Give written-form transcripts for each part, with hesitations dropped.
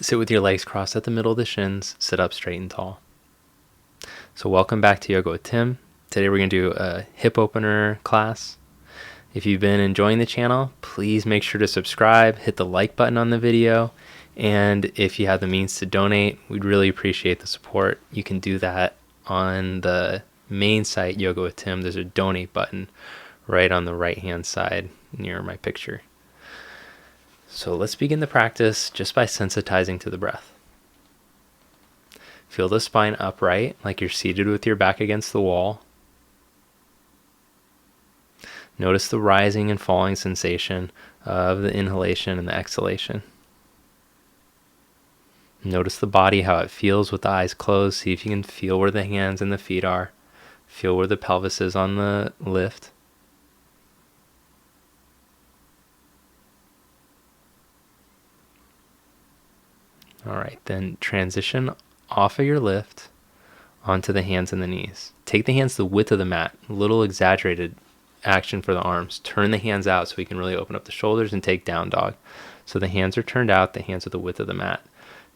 Sit with your legs crossed at the middle of the shins. Sit up straight and tall. So welcome back to Yoga with Tim. Today we're going to do a hip opener class. If you've been enjoying the channel, please make sure to subscribe, hit the like button on the video, and if you have the means to donate, we'd really appreciate the support. You can do that on the main site, Yoga with Tim. There's a donate button right on the right hand side near my picture. So let's begin the practice just by sensitizing to the breath. Feel the spine upright, like you're seated with your back against the wall. Notice the rising and falling sensation of the inhalation and the exhalation. Notice the body, how it feels with the eyes closed. See if you can feel where the hands and the feet are. Feel where the pelvis is on the lift. All right, then transition off of your lift onto the hands and the knees. Take the hands the width of the mat, a little exaggerated action for the arms. Turn the hands out so we can really open up the shoulders and take down dog. So the hands are turned out, the hands are the width of the mat.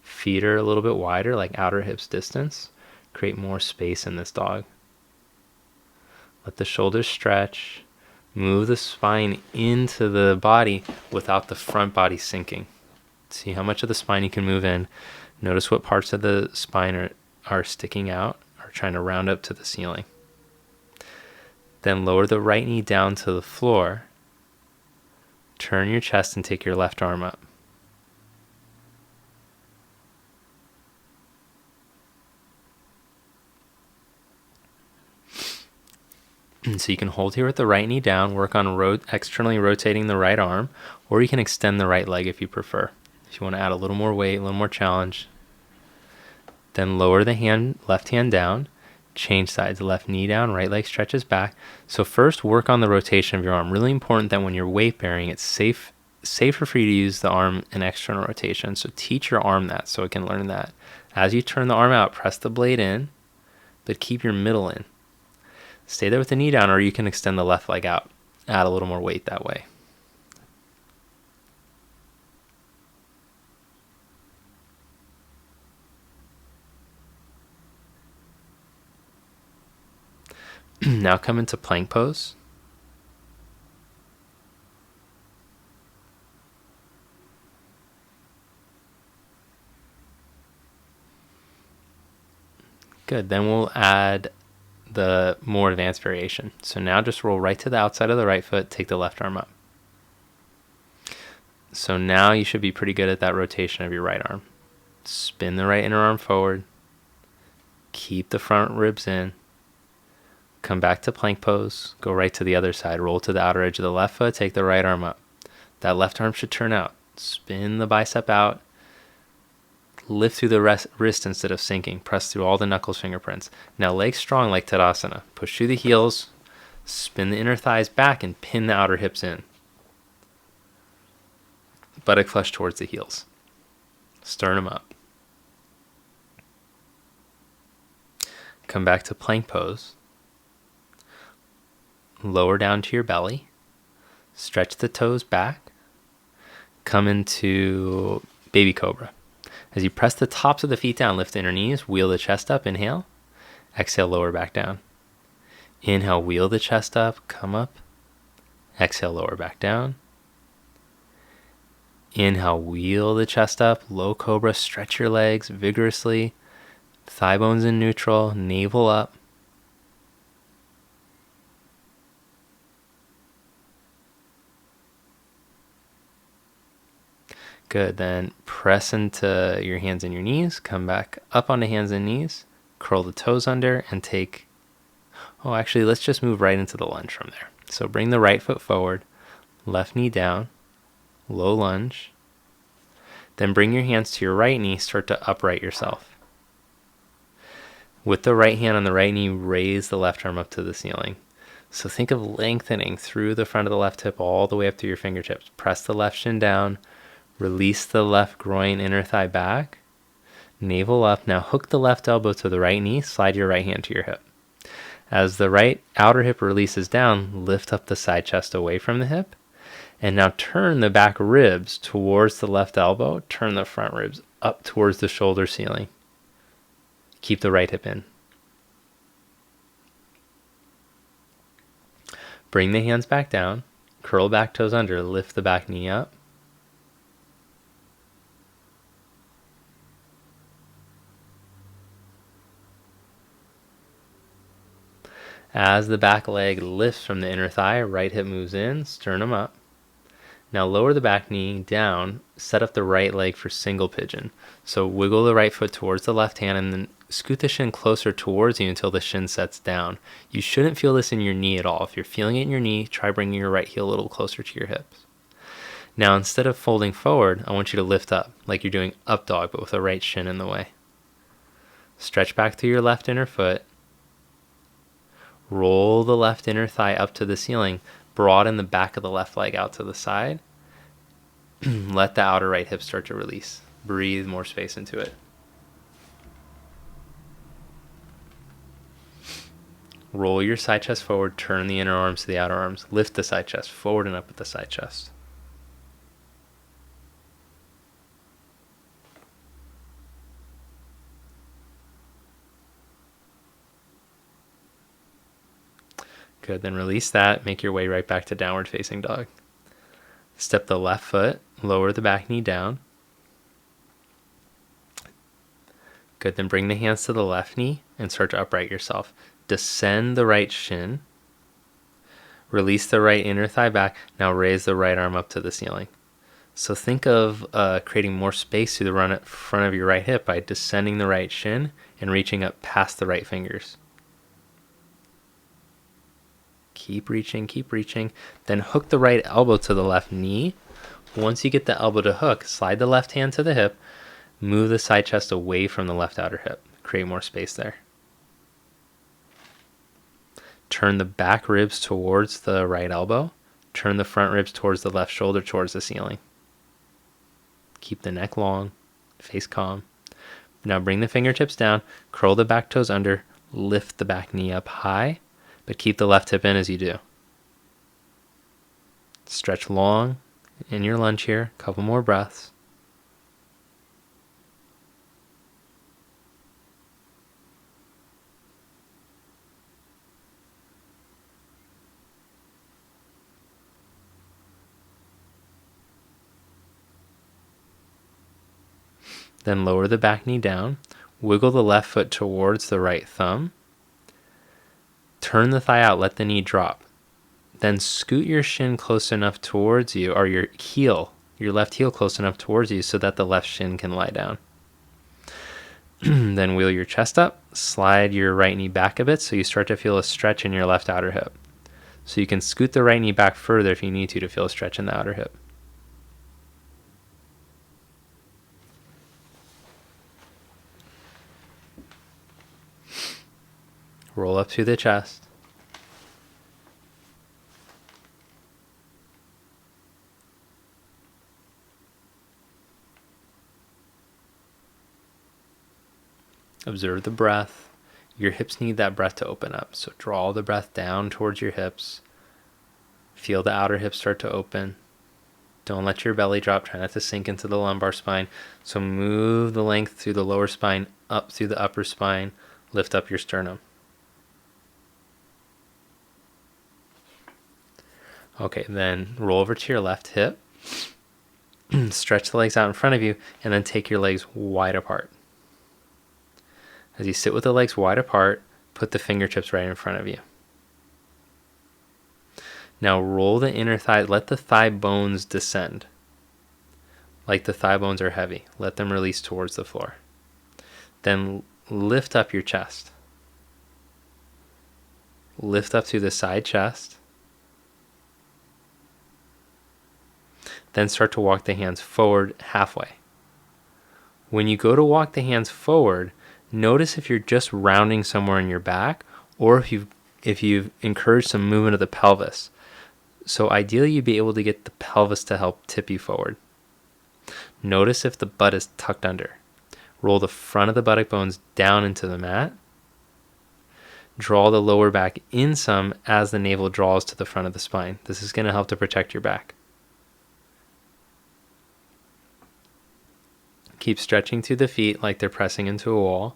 Feet are a little bit wider, like outer hips distance. Create more space in this dog. Let the shoulders stretch. Move the spine into the body without the front body sinking. See how much of the spine you can move in. Notice what parts of the spine are sticking out or trying to round up to the ceiling. Then lower the right knee down to the floor. Turn your chest and take your left arm up. So you can hold here with the right knee down, work on externally rotating the right arm, or you can extend the right leg if you prefer. If you want to add a little more weight, a little more challenge. Then lower the left hand down, change sides, left knee down, right leg stretches back. So first work on the rotation of your arm. Really important that when you're weight bearing, it's safer for you to use the arm in external rotation. So teach your arm that so it can learn that. As you turn the arm out, press the blade in, but keep your middle in. Stay there with the knee down, or you can extend the left leg out. Add a little more weight that way. Now come into plank pose. Good, then we'll add the more advanced variation. So now just roll right to the outside of the right foot, take the left arm up. So now you should be pretty good at that rotation of your right arm. Spin the right inner arm forward. Keep the front ribs in. Come back to plank pose. Go right to the other side. Roll to the outer edge of the left foot. Take the right arm up. That left arm should turn out. Spin the bicep out. Lift through the wrist instead of sinking. Press through all the knuckles, fingerprints. Now legs strong like Tadasana. Push through the heels. Spin the inner thighs back and pin the outer hips in. Buttock flush towards the heels. Sternum up. Come back to plank pose. Lower down to your belly. Stretch the toes back. Come into baby cobra. As you press the tops of the feet down, lift the inner knees, wheel the chest up, inhale. Exhale, lower back down. Inhale, wheel the chest up, come up. Exhale, lower back down. Inhale, wheel the chest up, low cobra, stretch your legs vigorously. Thigh bones in neutral, navel up. Good, then press into your hands and your knees, come back up onto hands and knees, curl the toes under and actually let's just move right into the lunge from there. So bring the right foot forward, left knee down, low lunge, then bring your hands to your right knee, start to upright yourself. With the right hand on the right knee, raise the left arm up to the ceiling. So think of lengthening through the front of the left hip all the way up to your fingertips. Press the left shin down. Release the left groin, inner thigh back. Navel up. Now hook the left elbow to the right knee. Slide your right hand to your hip. As the right outer hip releases down, lift up the side chest away from the hip. And now turn the back ribs towards the left elbow. Turn the front ribs up towards the shoulder ceiling. Keep the right hip in. Bring the hands back down. Curl back toes under. Lift the back knee up. As the back leg lifts from the inner thigh, right hip moves in, sternum up. Now lower the back knee down, set up the right leg for single pigeon. So wiggle the right foot towards the left hand and then scoot the shin closer towards you until the shin sets down. You shouldn't feel this in your knee at all. If you're feeling it in your knee, try bringing your right heel a little closer to your hips. Now instead of folding forward, I want you to lift up, like you're doing up dog, but with the right shin in the way. Stretch back through your left inner foot. Roll the left inner thigh up to the ceiling. Broaden the back of the left leg out to the side. Let the outer right hip start to release. Breathe more space into it. Roll your side chest forward. Turn the inner arms to the outer arms. Lift the side chest forward and up with the side chest. Good, then release that. Make your way right back to downward facing dog. Step the left foot, lower the back knee down. Good, then bring the hands to the left knee and start to upright yourself. Descend the right shin. Release the right inner thigh back. Now raise the right arm up to the ceiling. So think of creating more space through the front of your right hip by descending the right shin and reaching up past the right fingers. Keep reaching. Then hook the right elbow to the left knee. Once you get the elbow to hook, slide the left hand to the hip. Move the side chest away from the left outer hip. Create more space there. Turn the back ribs towards the right elbow. Turn the front ribs towards the left shoulder, towards the ceiling. Keep the neck long. Face calm. Now bring the fingertips down. Curl the back toes under. Lift the back knee up high. But keep the left hip in as you do. Stretch long in your lunge here. A couple more breaths. Then lower the back knee down. Wiggle the left foot towards the right thumb. Turn the thigh out, let the knee drop. Then scoot your shin close enough towards you, or your left heel close enough towards you so that the left shin can lie down. Then wheel your chest up, slide your right knee back a bit so you start to feel a stretch in your left outer hip. So you can scoot the right knee back further if you need to feel a stretch in the outer hip. Roll up through the chest. Observe the breath. Your hips need that breath to open up. So draw the breath down towards your hips. Feel the outer hips start to open. Don't let your belly drop. Try not to sink into the lumbar spine. So move the length through the lower spine, up through the upper spine. Lift up your sternum. Okay, then roll over to your left hip. Stretch the legs out in front of you, and then take your legs wide apart. As you sit with the legs wide apart, put the fingertips right in front of you. Now roll the inner thigh, let the thigh bones descend. Like the thigh bones are heavy. Let them release towards the floor. Then lift up your chest. Lift up through the side chest. Then start to walk the hands forward halfway. When you go to walk the hands forward, notice if you're just rounding somewhere in your back or if you've encouraged some movement of the pelvis. So ideally you'd be able to get the pelvis to help tip you forward. Notice if the butt is tucked under. Roll the front of the buttock bones down into the mat. Draw the lower back in some as the navel draws to the front of the spine. This is going to help to protect your back. Keep stretching through the feet like they're pressing into a wall.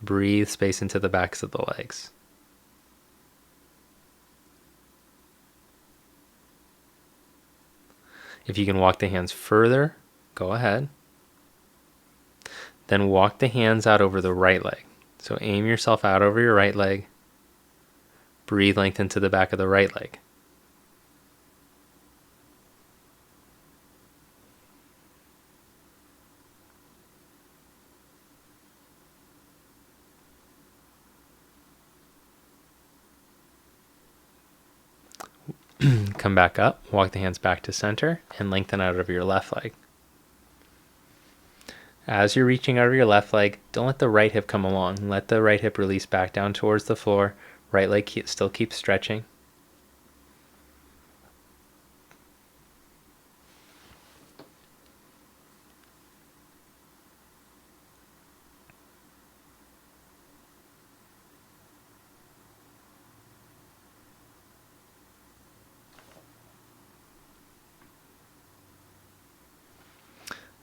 Breathe space into the backs of the legs. If you can walk the hands further, go ahead. Then walk the hands out over the right leg. So aim yourself out over your right leg. Breathe length into the back of the right leg. Come back up, walk the hands back to center, and lengthen out over your left leg. As you're reaching out of your left leg, don't let the right hip come along. Let the right hip release back down towards the floor. Right leg still keeps stretching.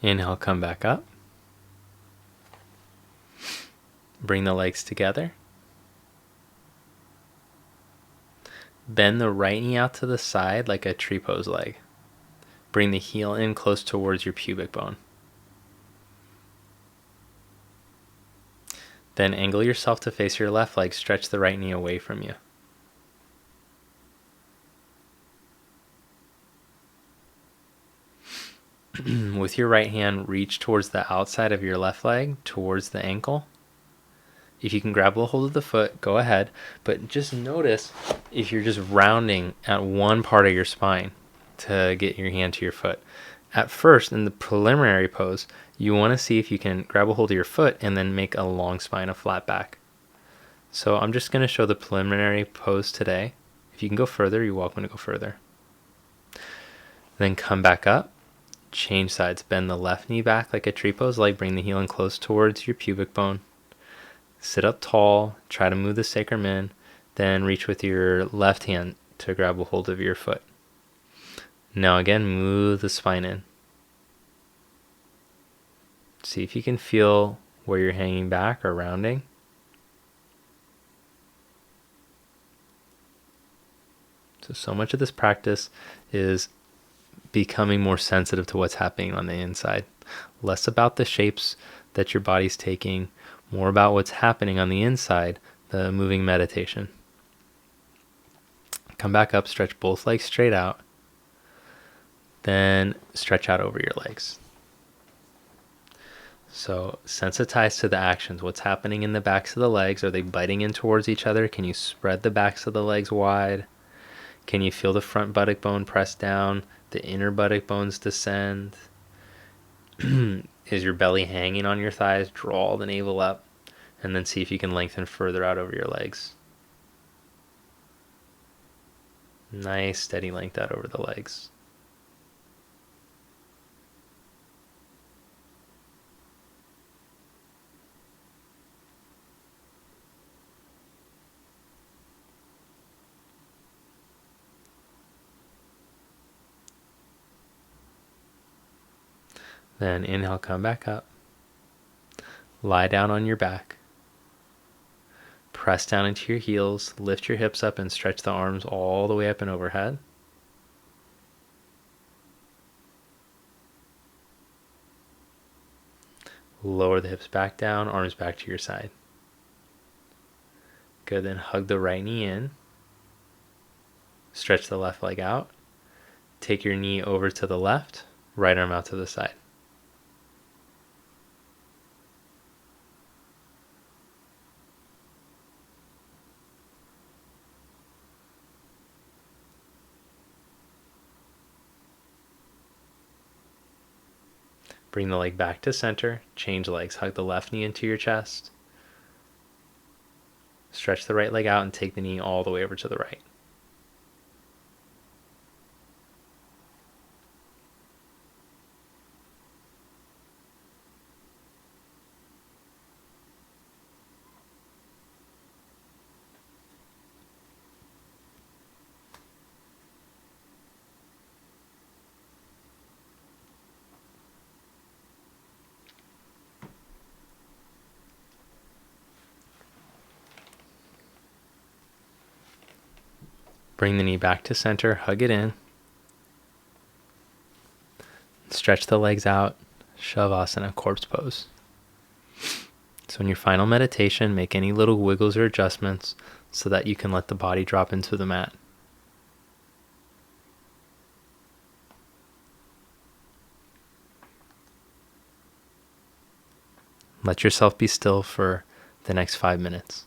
Inhale, come back up. Bring the legs together. Bend the right knee out to the side like a tree pose leg. Bring the heel in close towards your pubic bone. Then angle yourself to face your left leg. Stretch the right knee away from you. With your right hand, reach towards the outside of your left leg, towards the ankle. If you can grab a hold of the foot, go ahead. But just notice if you're just rounding at one part of your spine to get your hand to your foot. At first, in the preliminary pose, you want to see if you can grab a hold of your foot and then make a long spine, a flat back. So I'm just going to show the preliminary pose today. If you can go further, you're welcome to go further. Then come back up. Change sides. Bend the left knee back like a tree pose, like bring the heel in close towards your pubic bone. Sit up tall. Try to move the sacrum in. Then reach with your left hand to grab a hold of your foot. Now again, move the spine in. See if you can feel where you're hanging back or rounding. So much of this practice is becoming more sensitive to what's happening on the inside. Less about the shapes that your body's taking, more about what's happening on the inside, the moving meditation. Come back up, stretch both legs straight out. Then stretch out over your legs. So sensitize to the actions. What's happening in the backs of the legs? Are they biting in towards each other? Can you spread the backs of the legs wide? Can you feel the front buttock bone press down? The inner buttock bones descend? Is your belly hanging on your thighs? Draw the navel up. And then see if you can lengthen further out over your legs. Nice steady length out over the legs. Then inhale, come back up. Lie down on your back. Press down into your heels. Lift your hips up and stretch the arms all the way up and overhead. Lower the hips back down, arms back to your side. Good, then hug the right knee in. Stretch the left leg out. Take your knee over to the left, right arm out to the side. Bring the leg back to center, change legs, hug the left knee into your chest. Stretch the right leg out and take the knee all the way over to the right. Bring the knee back to center, hug it in. Stretch the legs out, Shavasana, corpse pose. So in your final meditation, make any little wiggles or adjustments so that you can let the body drop into the mat. Let yourself be still for the next 5 minutes.